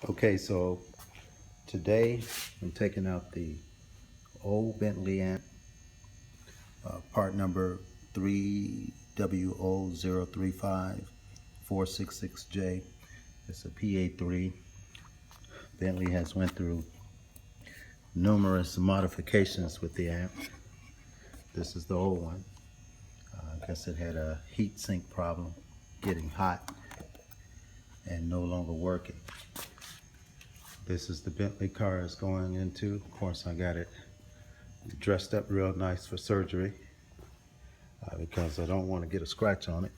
Okay, so today I'm taking out the old Bentley amp, part number 3WO035466J. It's a PA3. Bentley has went through numerous modifications with the amp. This is the old one. I guess it had a heat sink problem, getting hot and no longer working. This is the Bentley car it's going into. Of course, I got it dressed up real nice for surgery because I don't want to get a scratch on it.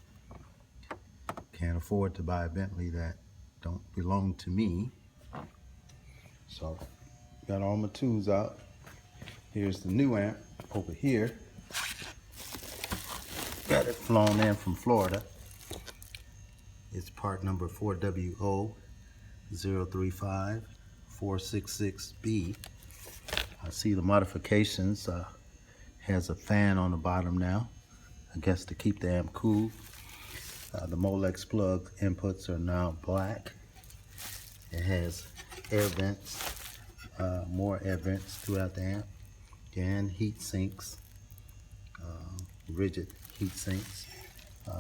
Can't afford to buy a Bentley that don't belong to me. So, got all my tools out. Here's the new amp over here. Got it flown in from Florida. It's part number 4WO035466B. I see the modifications. Has a fan on the bottom now, I guess to keep the amp cool. The Molex plug inputs are now black. It has air vents, more air vents throughout the amp, and heat sinks, rigid heat sinks,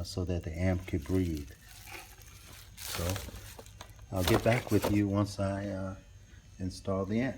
so that the amp can breathe. So I'll get back with you once I install the amp.